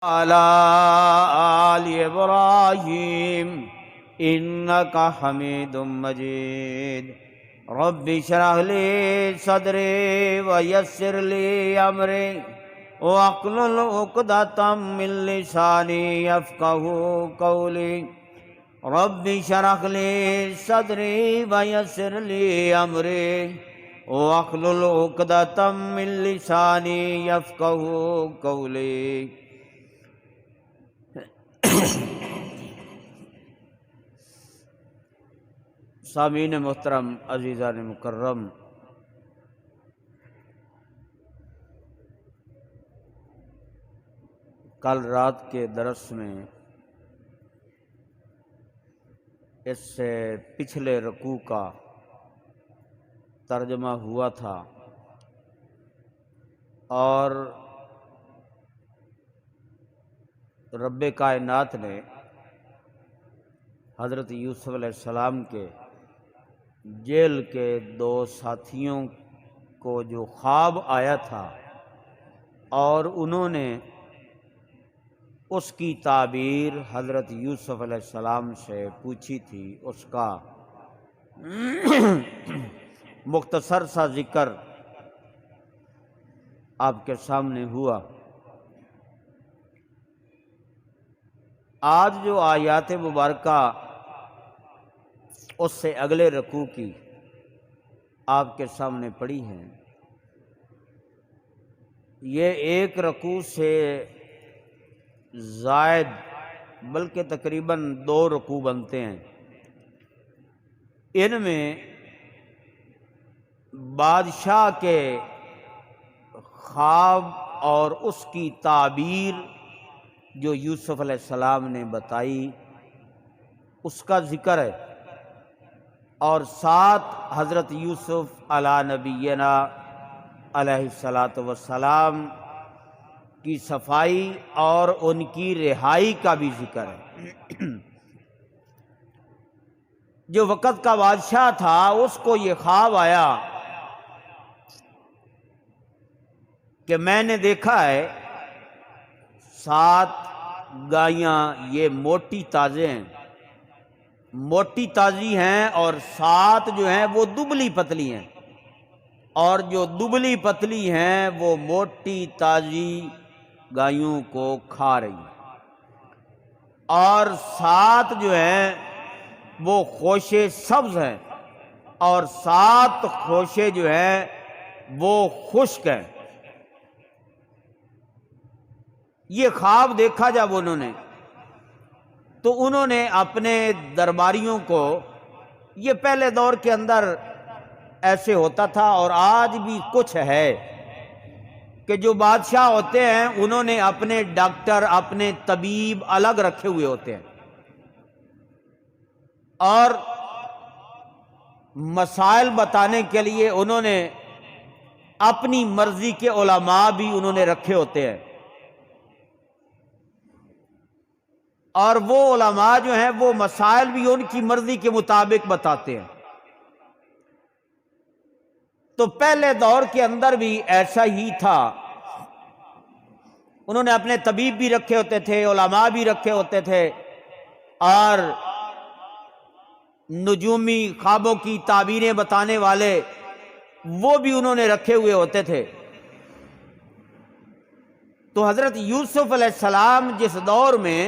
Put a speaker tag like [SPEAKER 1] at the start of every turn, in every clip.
[SPEAKER 1] على آل إبراهيم إنك حميد مجيد رب اشرح لي صدري ويسر لي أمري واحلل عقدة من لساني يفقهوا قولي رب اشرح لي صدري ويسر لي أمري واحلل عقدة من لساني يفقهوا قولي۔ سامعین محترم، عزیزان مکرم، کل رات کے درس میں اس سے پچھلے رکوع کا ترجمہ ہوا تھا اور رب کائنات نے حضرت یوسف علیہ السلام کے جیل کے دو ساتھیوں کو جو خواب آیا تھا اور انہوں نے اس کی تعبیر حضرت یوسف علیہ السلام سے پوچھی تھی، اس کا مختصر سا ذکر آپ کے سامنے ہوا۔ آج جو آیات مبارکہ اس سے اگلے رکوع کی آپ کے سامنے پڑھی ہیں، یہ ایک رکوع سے زائد بلکہ تقریباً 2 رکوع بنتے ہیں۔ ان میں بادشاہ کے خواب اور اس کی تعبیر جو یوسف علیہ السلام نے بتائی اس کا ذکر ہے، اور ساتھ حضرت یوسف علی نبینا علیہ الصلاۃ والسلام کی صفائی اور ان کی رہائی کا بھی ذکر ہے۔ جو وقت کا بادشاہ تھا اس کو یہ خواب آیا کہ میں نے دیکھا ہے 7 گائیاں، یہ موٹی تازے ہیں، موٹی تازی ہیں، اور 7 جو ہیں وہ دبلی پتلی ہیں، اور جو دبلی پتلی ہیں وہ موٹی تازی گائیوں کو کھا رہی ہیں، اور 7 جو ہیں وہ خوشے سبز ہیں، اور 7 خوشے جو ہیں وہ خشک ہیں۔ یہ خواب دیکھا جب انہوں نے تو انہوں نے اپنے درباریوں کو، یہ پہلے دور کے اندر ایسے ہوتا تھا اور آج بھی کچھ ہے کہ جو بادشاہ ہوتے ہیں انہوں نے اپنے ڈاکٹر، اپنے طبیب الگ رکھے ہوئے ہوتے ہیں، اور مسائل بتانے کے لیے انہوں نے اپنی مرضی کے علماء بھی انہوں نے رکھے ہوتے ہیں، اور وہ علماء جو ہیں وہ مسائل بھی ان کی مرضی کے مطابق بتاتے ہیں۔ تو پہلے دور کے اندر بھی ایسا ہی تھا، انہوں نے اپنے طبیب بھی رکھے ہوتے تھے، علماء بھی رکھے ہوتے تھے، اور نجومی خوابوں کی تعبیریں بتانے والے وہ بھی انہوں نے رکھے ہوئے ہوتے تھے۔ تو حضرت یوسف علیہ السلام جس دور میں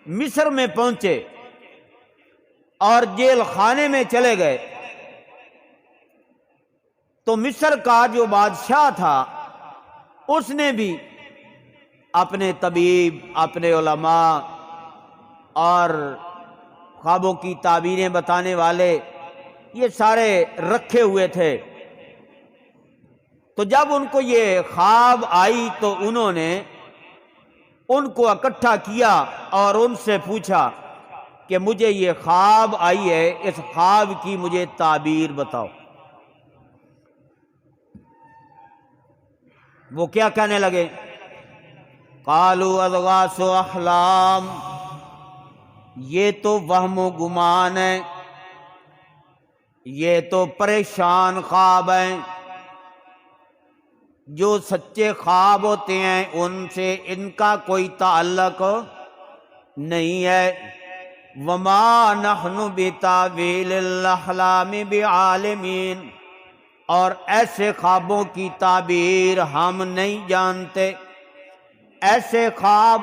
[SPEAKER 1] مصر میں پہنچے اور جیل خانے میں چلے گئے تو مصر کا جو بادشاہ تھا اس نے بھی اپنے طبیب، اپنے علماء اور خوابوں کی تعبیریں بتانے والے یہ سارے رکھے ہوئے تھے۔ تو جب ان کو یہ خواب آئی تو انہوں نے ان کو اکٹھا کیا اور ان سے پوچھا کہ مجھے یہ خواب آئی ہے، اس خواب کی مجھے تعبیر بتاؤ۔ وہ کیا کہنے لگے؟ قالوا اضغاث احلام، یہ تو وہم و گمان ہے، یہ تو پریشان خواب ہیں، جو سچے خواب ہوتے ہیں ان سے ان کا کوئی تعلق نہیں ہے۔ وما نحن بتاویل الاحلام بعالمین، اور ایسے خوابوں کی تعبیر ہم نہیں جانتے۔ ایسے خواب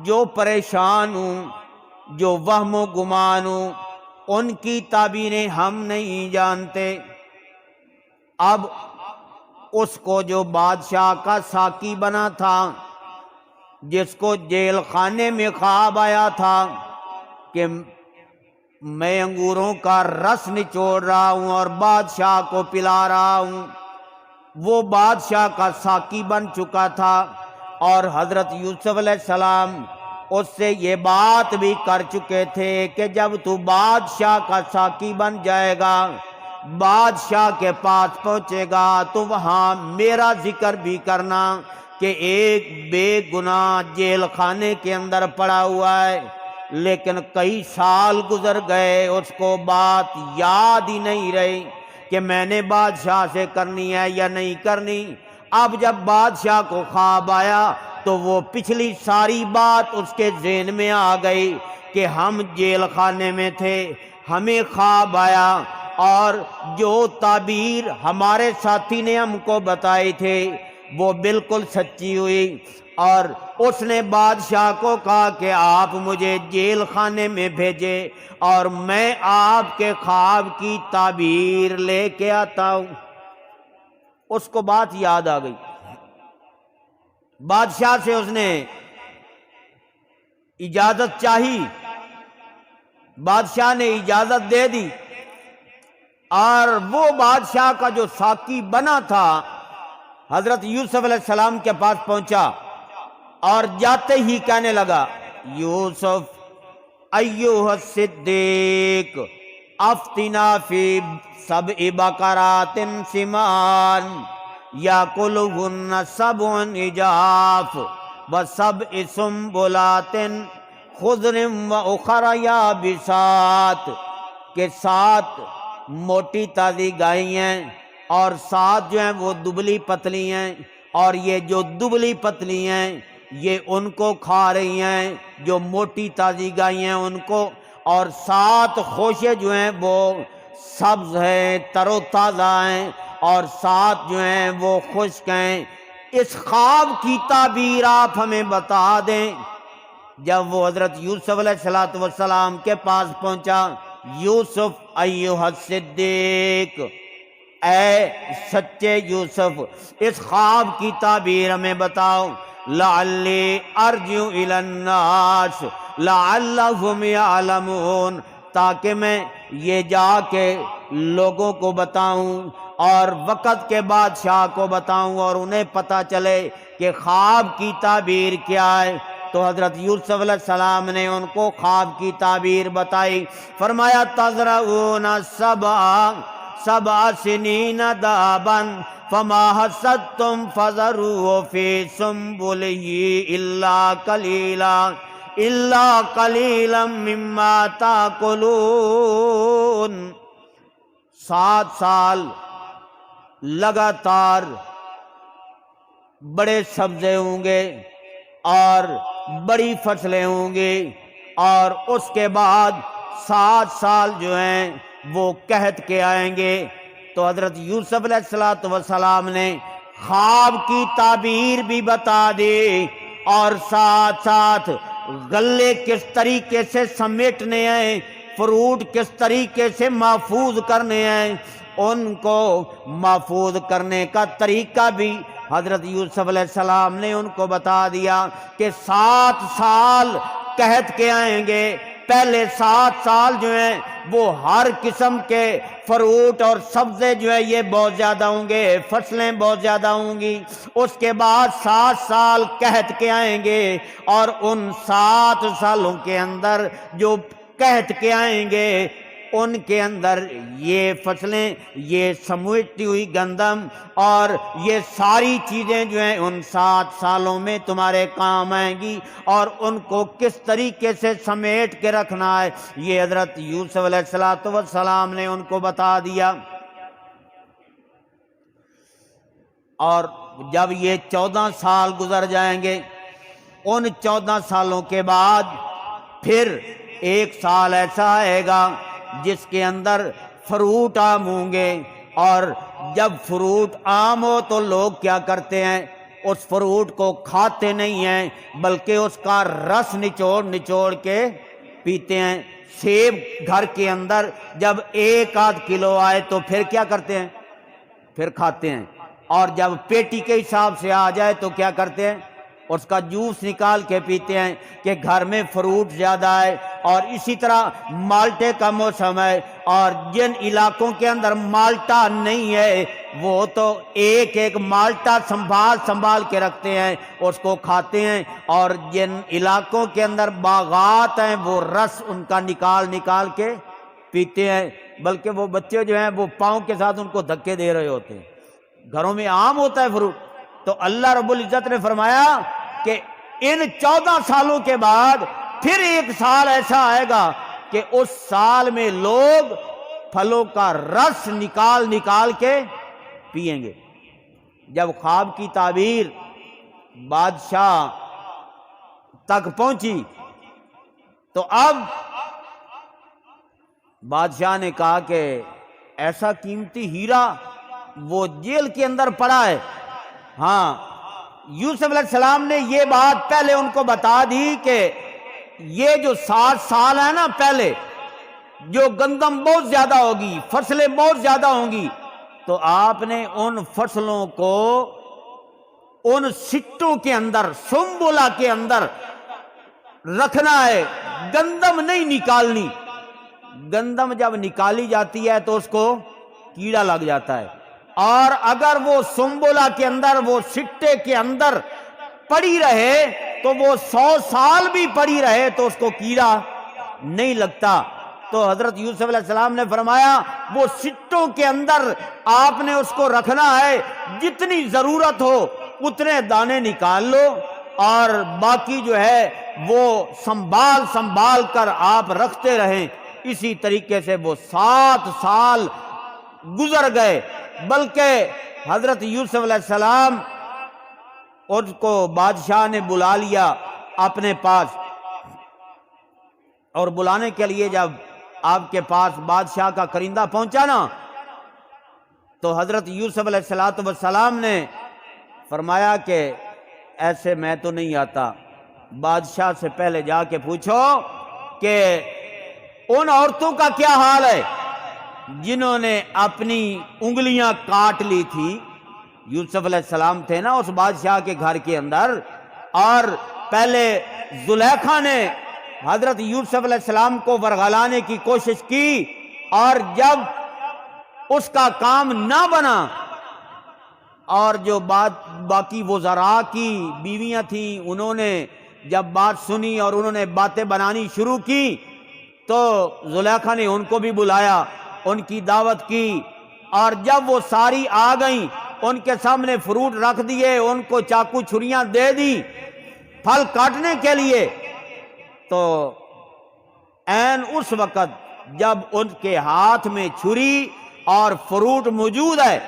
[SPEAKER 1] جو پریشان ہوں، جو وہم و گمان ہوں، ان کی تعبیریں ہم نہیں جانتے۔ اب اس کو جو بادشاہ کا ساقی بنا تھا، جس کو جیل خانے میں خواب آیا تھا کہ میں انگوروں کا رس نچوڑ رہا ہوں اور بادشاہ کو پلا رہا ہوں، وہ بادشاہ کا ساقی بن چکا تھا، اور حضرت یوسف علیہ السلام اس سے یہ بات بھی کر چکے تھے کہ جب تو بادشاہ کا ساقی بن جائے گا، بادشاہ کے پاس پہنچے گا، تو وہاں میرا ذکر بھی کرنا کہ ایک بے گناہ جیل خانے کے اندر پڑا ہوا ہے، لیکن کئی سال گزر گئے، اس کو بات یاد ہی نہیں رہی کہ میں نے بادشاہ سے کرنی ہے یا نہیں کرنی۔ اب جب بادشاہ کو خواب آیا تو وہ پچھلی ساری بات اس کے ذہن میں آ گئی کہ ہم جیل خانے میں تھے، ہمیں خواب آیا، اور جو تعبیر ہمارے ساتھی نے ہم کو بتائی تھے وہ بالکل سچی ہوئی۔ اور اس نے بادشاہ کو کہا کہ آپ مجھے جیل خانے میں بھیجے اور میں آپ کے خواب کی تعبیر لے کے آتا ہوں۔ اس کو بات یاد آ گئی، بادشاہ سے اس نے اجازت چاہی، بادشاہ نے اجازت دے دی، اور وہ بادشاہ کا جو ساقی بنا تھا حضرت یوسف علیہ السلام کے پاس پہنچا، اور جاتے ہی کہنے لگا، یوسف ایوہ الصدیق افتنا فی سبع بقرات سمان یاکلہن سبع عجاف وسبع سنبلات خضر واخر یابسات، کہ 7 موٹی تازی گائیں ہیں اور 7 جو ہیں وہ دبلی پتلی ہیں، اور یہ جو دبلی پتلی ہیں یہ ان کو کھا رہی ہیں، جو موٹی تازی گائیں ہیں ان کو، اور 7 خوشے جو ہیں وہ سبز ہیں، تر و تازہ ہیں، اور 7 جو ہیں وہ خشک ہیں۔ اس خواب کی تعبیر آپ ہمیں بتا دیں۔ جب وہ حضرت یوسف علیہ السلام کے پاس پہنچا، یوسف ایھا الصدیق، اے سچے یوسف، اس خواب کی تعبیر ہمیں بتاؤ۔ لعلی ارجع الی الناس لعلہم یعلمون، تاکہ میں یہ جا کے لوگوں کو بتاؤں اور وقت کے بادشاہ کو بتاؤں اور انہیں پتہ چلے کہ خواب کی تعبیر کیا ہے۔ تو حضرت یوسف علیہ السلام نے ان کو خواب کی تعبیر بتائی، فرمایا تزرعون سبع سنین دابا فما حصدتم فذروه في سنبله الا قلیلا مما تاکلون۔ 7 سال لگاتار بڑے سبزے ہوں گے اور بڑی فصلیں ہوں گی، اور اس کے بعد 7 سال جو ہیں وہ قحط کے آئیں گے۔ تو حضرت یوسف علیہ السلام نے خواب کی تعبیر بھی بتا دی، اور ساتھ ساتھ غلے کس طریقے سے سمیٹنے ہیں، فروٹ کس طریقے سے محفوظ کرنے ہیں، ان کو محفوظ کرنے کا طریقہ بھی حضرت یوسف علیہ السلام نے ان کو بتا دیا کہ 7 سال قحط کے آئیں گے۔ پہلے 7 سال جو ہیں وہ ہر قسم کے فروٹ اور سبزے جو ہے یہ بہت زیادہ ہوں گے، فصلیں بہت زیادہ ہوں گی۔ اس کے بعد 7 سال قحط کے آئیں گے، اور ان 7 سالوں کے اندر جو قحط کے آئیں گے ان کے اندر یہ فصلیں، یہ سمیٹی ہوئی گندم اور یہ ساری چیزیں جو ہیں ان 7 سالوں میں تمہارے کام آئیں گی، اور ان کو کس طریقے سے سمیٹ کے رکھنا ہے یہ حضرت یوسف علیہ السلام نے ان کو بتا دیا۔ اور جب یہ 14 سال گزر جائیں گے، ان 14 سالوں کے بعد پھر ایک سال ایسا آئے گا جس کے اندر فروٹ عام ہوں گے، اور جب فروٹ عام ہو تو لوگ کیا کرتے ہیں، اس فروٹ کو کھاتے نہیں ہیں بلکہ اس کا رس نچوڑ نچوڑ کے پیتے ہیں۔ سیب گھر کے اندر جب 1-8 کلو آئے تو پھر کیا کرتے ہیں، پھر کھاتے ہیں، اور جب پیٹی کے حساب سے آ جائے تو کیا کرتے ہیں، اس کا جوس نکال کے پیتے ہیں کہ گھر میں فروٹ زیادہ ہے۔ اور اسی طرح مالٹے کا موسم ہے، اور جن علاقوں کے اندر مالٹا نہیں ہے وہ تو ایک ایک مالٹا سنبھال کے رکھتے ہیں، اس کو کھاتے ہیں، اور جن علاقوں کے اندر باغات ہیں وہ رس ان کا نکال کے پیتے ہیں، بلکہ وہ بچے جو ہیں وہ پاؤں کے ساتھ ان کو دھکے دے رہے ہوتے ہیں۔ گھروں میں عام ہوتا ہے فروٹ۔ تو اللہ رب العزت نے فرمایا کہ ان 14 سالوں کے بعد پھر ایک سال ایسا آئے گا کہ اس سال میں لوگ پھلوں کا رس نکال کے پئیں گے۔ جب خواب کی تعبیر بادشاہ تک پہنچی تو اب بادشاہ نے کہا کہ ایسا قیمتی ہیرا وہ جیل کے اندر پڑا ہے۔ ہاں، یوسف علیہ السلام نے یہ بات پہلے ان کو بتا دی کہ یہ جو 7 سال ہے نا، پہلے جو گندم بہت زیادہ ہوگی، فصلیں بہت زیادہ ہوں گی، تو آپ نے ان فصلوں کو ان سٹوں کے اندر، سنبلہ کے اندر رکھنا ہے، گندم نہیں نکالنی۔ گندم جب نکالی جاتی ہے تو اس کو کیڑا لگ جاتا ہے، اور اگر وہ سنبلہ کے اندر، وہ سٹے کے اندر پڑی رہے تو وہ 100 سال بھی پڑی رہے تو اس کو کیڑا نہیں لگتا۔ تو حضرت یوسف علیہ السلام نے فرمایا وہ سٹوں کے اندر آپ نے اس کو رکھنا ہے، جتنی ضرورت ہو اتنے دانے نکال لو، اور باقی جو ہے وہ سنبھال کر آپ رکھتے رہیں۔ اسی طریقے سے وہ 7 سال گزر گئے، بلکہ حضرت یوسف علیہ السلام اس کو بادشاہ نے بلا لیا اپنے پاس، اور بلانے کے لیے جب آپ کے پاس بادشاہ کا کرندہ پہنچا نا، تو حضرت یوسف علیہ السلام نے فرمایا کہ ایسے میں تو نہیں آتا، بادشاہ سے پہلے جا کے پوچھو کہ ان عورتوں کا کیا حال ہے جنہوں نے اپنی انگلیاں کاٹ لی تھی۔ یوسف علیہ السلام تھے نا اس بادشاہ کے گھر کے اندر، اور پہلے زلیخا نے حضرت یوسف علیہ السلام کو ورغلانے کی کوشش کی، اور جب اس کا کام نہ بنا، اور جو باقی وزراء کی بیویاں تھیں انہوں نے جب بات سنی اور انہوں نے باتیں بنانی شروع کی، تو زلیخا نے ان کو بھی بلایا، ان کی دعوت کی، اور جب وہ ساری آ گئیں ان کے سامنے فروٹ رکھ دیے، ان کو چاقو چھریاں دے دی پھل کاٹنے کے لیے، تو عین اس وقت جب ان کے ہاتھ میں چھری اور فروٹ موجود ہے،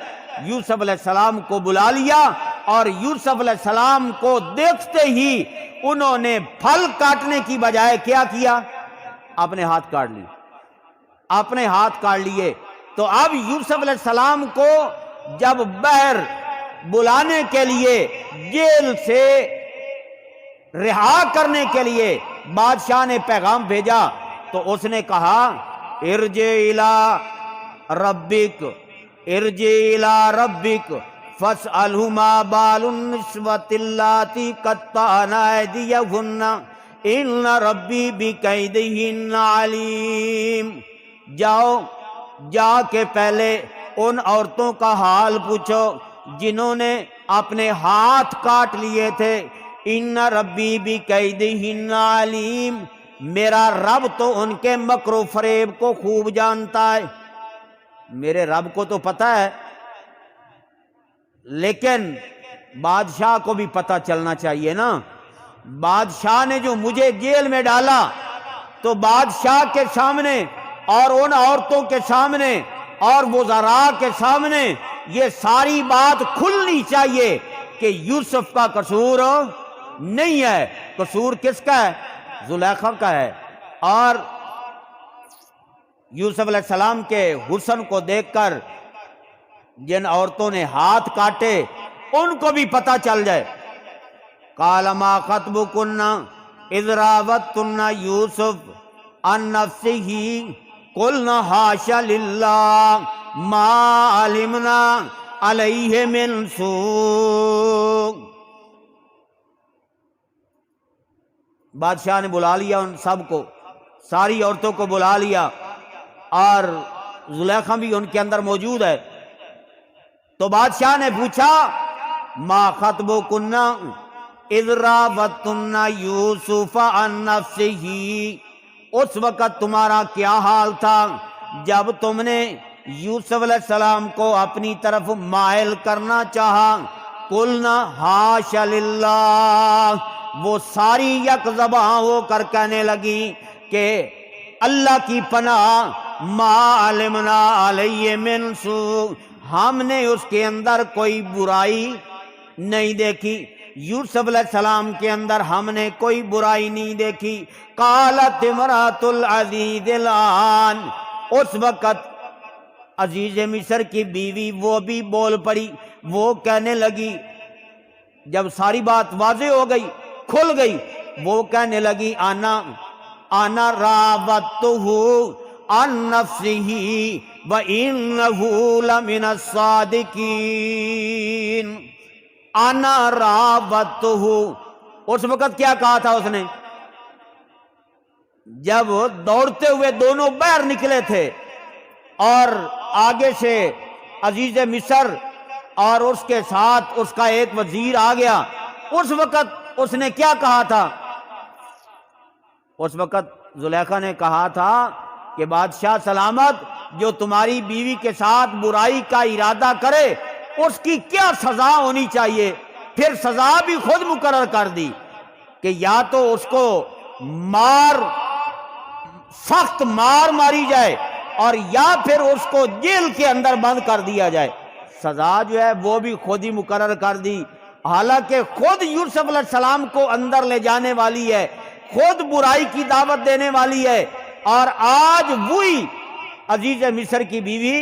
[SPEAKER 1] یوسف علیہ السلام کو بلا لیا، اور یوسف علیہ السلام کو دیکھتے ہی انہوں نے پھل کاٹنے کی بجائے کیا کیا، اپنے ہاتھ کاٹ لیے، اپنے ہاتھ کاٹ لیے۔ تو اب یوسف علیہ السلام کو جب باہر بلانے کے لیے، جیل سے رہا کرنے کے لیے بادشاہ نے پیغام بھیجا، تو اس نے کہا ارجع الی ربک فاسألہ ما بال النسوۃ اللاتی قطعن ایدیہن ان ربی بکیدہن علیم۔ جا کے پہلے ان عورتوں کا حال پوچھو جنہوں نے اپنے ہاتھ کاٹ لیے تھے، ان ربی بکیدہن علیم، میرا رب تو ان کے مکر و فریب کو خوب جانتا ہے۔ میرے رب کو تو پتہ ہے، لیکن بادشاہ کو بھی پتہ چلنا چاہیے نا۔ بادشاہ نے جو مجھے جیل میں ڈالا، تو بادشاہ کے سامنے اور ان عورتوں کے سامنے اور وزراء کے سامنے یہ ساری بات کھلنی چاہیے کہ یوسف کا قصور نہیں ہے، قصور کس کا ہے؟ زلیخا کا ہے۔ اور یوسف علیہ السلام کے حسن کو دیکھ کر جن عورتوں نے ہاتھ کاٹے ان کو بھی پتہ چل جائے۔ قال ما خطبکن اذ راوتن یوسف عن نفسہ قلنا حاش للہ ما علمنا علیہ من سوء۔ بادشاہ نے بلا لیا ان سب کو، ساری عورتوں کو بلا لیا، اور زلیخا بھی ان کے اندر موجود ہے۔ تو بادشاہ نے پوچھا ما خطبکن اذ راوتن یوسف عن نفسہ، اس وقت تمہارا کیا حال تھا جب تم نے یوسف علیہ السلام کو اپنی طرف مائل کرنا چاہا؟ قلنا حاش للہ، وہ ساری یک زباں ہو کر کہنے لگی کہ اللہ کی پناہ، ما علمنا علیہ من سوء، ہم نے اس کے اندر کوئی برائی نہیں دیکھی، یوسف علیہ السلام کے اندر ہم نے کوئی برائی نہیں دیکھی۔ قالت امرأۃ العزیز الآن، اس وقت عزیز مصر کی بیوی وہ بھی بول پڑی، وہ کہنے لگی، جب ساری بات واضح ہو گئی، کھل گئی، وہ کہنے لگی انا راودتہ عن نفسہ وانہ لمن الصادقین۔ انا راودتہ، اس وقت کیا کہا تھا اس نے؟ جب دوڑتے ہوئے دونوں باہر نکلے تھے اور آگے سے عزیز مصر اور اس کے ساتھ اس کا ایک وزیر آ گیا، اس وقت اس نے کیا کہا تھا؟ اس وقت زلیخا نے کہا تھا کہ بادشاہ سلامت، جو تمہاری بیوی کے ساتھ برائی کا ارادہ کرے اس کی کیا سزا ہونی چاہیے؟ پھر سزا بھی خود مقرر کر دی کہ یا تو اس کو سخت مار ماری جائے اور یا پھر اس کو جیل کے اندر بند کر دیا جائے۔ سزا جو ہے وہ بھی خود ہی مقرر کر دی، حالانکہ خود یوسف علیہ السلام کو اندر لے جانے والی ہے، خود برائی کی دعوت دینے والی ہے، اور آج وہی عزیز مصر کی بیوی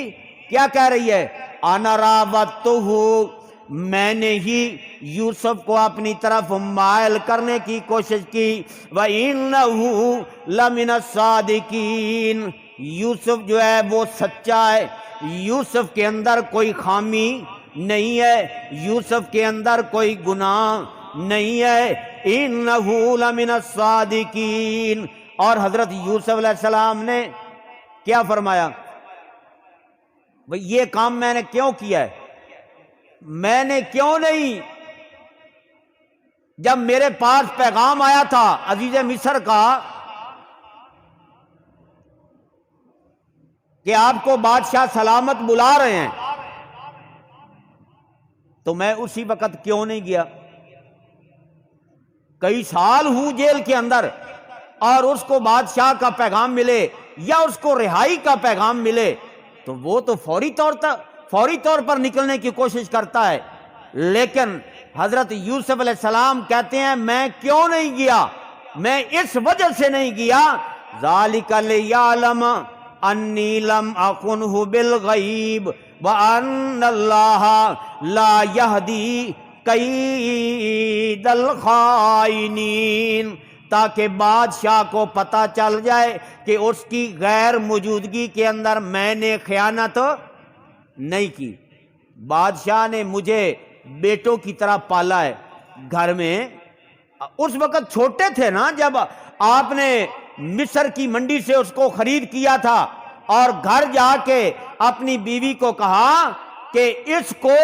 [SPEAKER 1] کیا کہہ رہی ہے؟ انا راودتہ، میں نے ہی یوسف کو اپنی طرف مائل کرنے کی کوشش کی، وَإِنَّهُ لَمِنَ الصَّادِقِينَ، یوسف جو ہے وہ سچا ہے، یوسف کے اندر کوئی خامی نہیں ہے، یوسف کے اندر کوئی گناہ نہیں ہے، إِنَّهُ لَمِنَ الصَّادِقِينَ۔ اور حضرت یوسف علیہ السلام نے کیا فرمایا؟ یہ کام میں نے کیوں کیا ہے؟ میں نے کیوں نہیں، جب میرے پاس پیغام آیا تھا عزیز مصر کا کہ آپ کو بادشاہ سلامت بلا رہے ہیں، تو میں اسی وقت کیوں نہیں گیا؟ کئی سال ہوں جیل کے اندر اور اس کو بادشاہ کا پیغام ملے یا اس کو رہائی کا پیغام ملے تو وہ تو فوری طور پر نکلنے کی کوشش کرتا ہے، لیکن حضرت یوسف علیہ السلام کہتے ہیں میں کیوں نہیں گیا؟ میں اس وجہ سے نہیں گیا، ذالک لیعلم انی لم اخنہ بالغیب وان اللہ لا یہدی کید الخائنین، تاکہ بادشاہ کو پتہ چل جائے کہ اس کی غیر موجودگی کے اندر میں نے خیانت نہیں کی۔ بادشاہ نے مجھے بیٹوں کی طرح پالا ہے گھر میں، اس وقت چھوٹے تھے نا جب آپ نے مصر کی منڈی سے اس کو خرید کیا تھا، اور گھر جا کے اپنی بیوی کو کہا کہ اس کو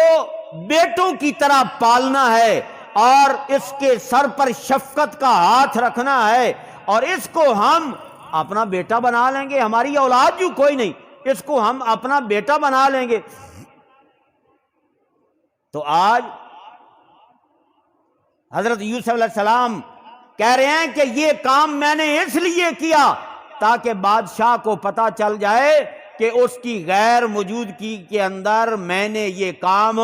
[SPEAKER 1] بیٹوں کی طرح پالنا ہے اور اس کے سر پر شفقت کا ہاتھ رکھنا ہے، اور اس کو ہم اپنا بیٹا بنا لیں گے، ہماری اولاد جو کوئی نہیں، اس کو ہم اپنا بیٹا بنا لیں گے۔ تو آج حضرت یوسف علیہ السلام کہہ رہے ہیں کہ یہ کام میں نے اس لیے کیا تاکہ بادشاہ کو پتہ چل جائے کہ اس کی غیر موجودگی کے اندر میں نے یہ کام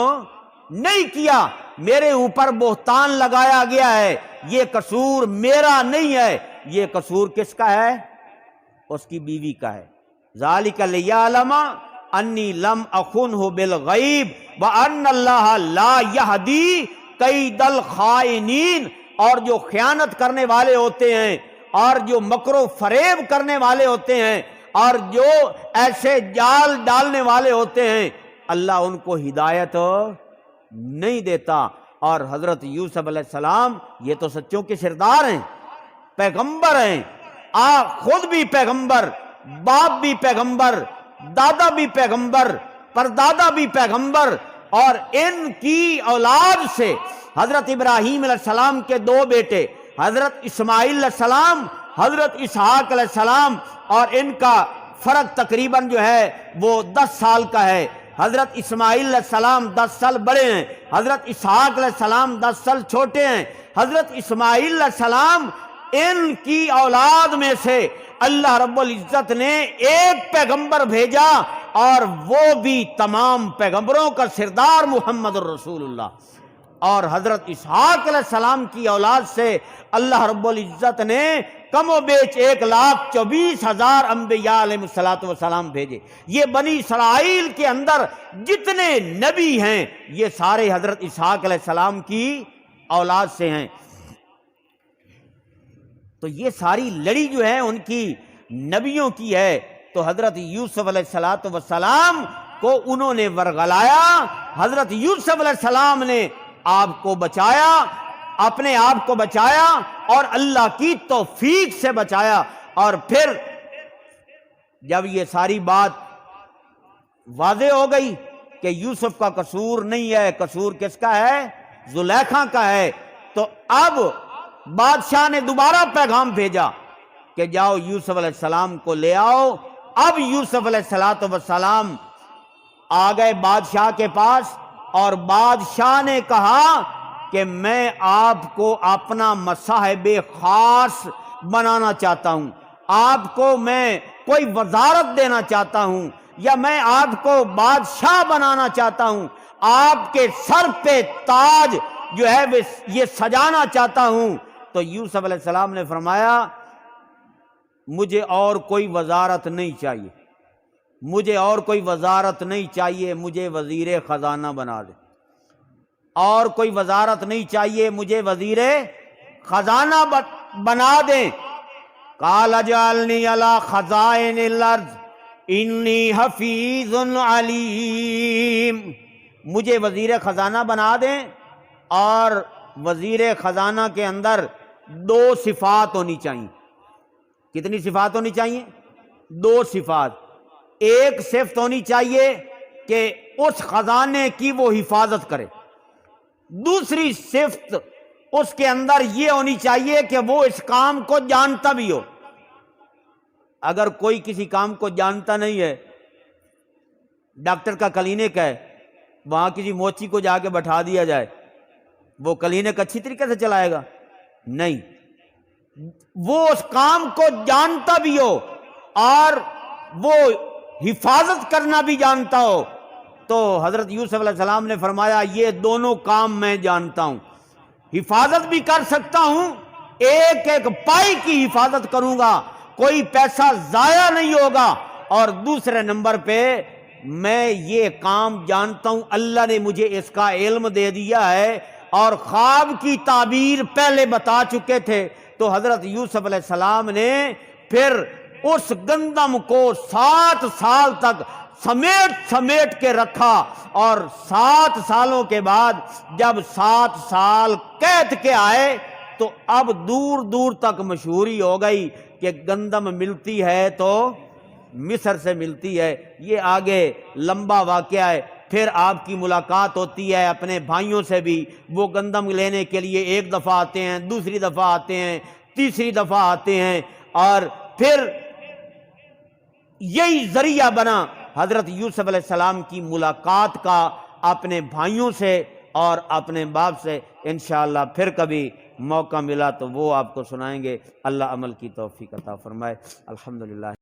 [SPEAKER 1] نہیں کیا، میرے اوپر بہتان لگایا گیا ہے، یہ قصور میرا نہیں ہے، یہ قصور کس کا ہے؟ اس کی بیوی کا ہے۔ ذالک لیعلم انی لم اخنہ بالغیب وان اللہ لا یہدی کید الخائنین۔ اور جو خیانت کرنے والے ہوتے ہیں اور جو مکر و فریب کرنے والے ہوتے ہیں اور جو ایسے جال ڈالنے والے ہوتے ہیں، اللہ ان کو ہدایت نہیں دیتا۔ اور حضرت یوسف علیہ السلام یہ تو سچوں کے سردار ہیں، پیغمبر ہیں، خود بھی پیغمبر، باپ بھی پیغمبر، دادا بھی پیغمبر، پردادا بھی پیغمبر، اور ان کی اولاد سے حضرت ابراہیم علیہ السلام کے دو بیٹے حضرت اسماعیل علیہ السلام، حضرت اسحاق علیہ السلام، اور ان کا فرق تقریباً جو ہے وہ 10 سال کا ہے۔ حضرت اسماعیل علیہ السلام 10 سال بڑے ہیں، حضرت اسحاق علیہ السلام 10 سال چھوٹے ہیں۔ حضرت اسماعیل علیہ السلام ان کی اولاد میں سے اللہ رب العزت نے ایک پیغمبر بھیجا، اور وہ بھی تمام پیغمبروں کا سردار محمد الرسول اللہ۔ اور حضرت اسحاق علیہ السلام کی اولاد سے اللہ رب العزت نے کم و بیش 1,24,000 انبیاء علیہ السلام بھیجے۔ یہ بنی اسرائیل کے اندر جتنے نبی ہیں یہ سارے حضرت اسحاق علیہ السلام کی اولاد سے ہیں۔ تو یہ ساری لڑی جو ہے ان کی نبیوں کی ہے۔ تو حضرت یوسف علیہ السلام کو انہوں نے ورغلایا، حضرت یوسف علیہ السلام نے آپ کو بچایا، اپنے آپ کو بچایا اور اللہ کی توفیق سے بچایا۔ اور پھر جب یہ ساری بات واضح ہو گئی کہ یوسف کا قصور نہیں ہے، قصور کس کا ہے؟ زلیخا کا ہے، تو اب بادشاہ نے دوبارہ پیغام بھیجا کہ جاؤ یوسف علیہ السلام کو لے آؤ۔ اب یوسف علیہ السلام آ گئے بادشاہ کے پاس، اور بادشاہ نے کہا کہ میں آپ کو اپنا مصاحب خاص بنانا چاہتا ہوں، آپ کو میں کوئی وزارت دینا چاہتا ہوں، یا میں آپ کو بادشاہ بنانا چاہتا ہوں، آپ کے سر پہ تاج جو ہے یہ سجانا چاہتا ہوں۔ تو یوسف علیہ السلام نے فرمایا مجھے اور کوئی وزارت نہیں چاہیے، مجھے اور کوئی وزارت نہیں چاہیے، مجھے وزیر خزانہ بنا دے، اور کوئی وزارت نہیں چاہیے، مجھے وزیر خزانہ بنا دیں۔ قال اجعلنی علی خزائن الارض انی حفیظ علیم، مجھے وزیر خزانہ بنا دیں، اور وزیر خزانہ کے اندر 2 صفات ہونی چاہیے۔ کتنی صفات ہونی چاہیے؟ 2 صفات۔ ایک صفت ہونی چاہیے کہ اس خزانے کی وہ حفاظت کرے، دوسری صفت اس کے اندر یہ ہونی چاہیے کہ وہ اس کام کو جانتا بھی ہو۔ اگر کوئی کسی کام کو جانتا نہیں ہے، ڈاکٹر کا کلینک ہے، وہاں کسی موچی کو جا کے بٹھا دیا جائے، وہ کلینک اچھی طریقے سے چلائے گا؟ نہیں، وہ اس کام کو جانتا بھی ہو اور وہ حفاظت کرنا بھی جانتا ہو۔ تو حضرت یوسف علیہ السلام نے فرمایا یہ دونوں کام میں جانتا ہوں، حفاظت بھی کر سکتا ہوں، ایک ایک پائی کی حفاظت کروں گا، کوئی پیسہ ضائع نہیں ہوگا، اور دوسرے نمبر پہ میں یہ کام جانتا ہوں، اللہ نے مجھے اس کا علم دے دیا ہے، اور خواب کی تعبیر پہلے بتا چکے تھے۔ تو حضرت یوسف علیہ السلام نے پھر اس گندم کو 7 سال تک سمیٹ کے رکھا، اور 7 سالوں کے بعد جب 7 سال قید کے آئے تو اب دور دور تک مشہوری ہو گئی کہ گندم ملتی ہے تو مصر سے ملتی ہے۔ یہ آگے لمبا واقعہ ہے۔ پھر آپ کی ملاقات ہوتی ہے اپنے بھائیوں سے بھی، وہ گندم لینے کے لیے ایک دفعہ آتے ہیں، دوسری دفعہ آتے ہیں، تیسری دفعہ آتے ہیں، اور پھر یہی ذریعہ بنا حضرت یوسف علیہ السلام کی ملاقات کا اپنے بھائیوں سے اور اپنے باپ سے۔ انشاءاللہ پھر کبھی موقع ملا تو وہ آپ کو سنائیں گے۔ اللہ عمل کی توفیق عطا فرمائے۔ الحمدللہ۔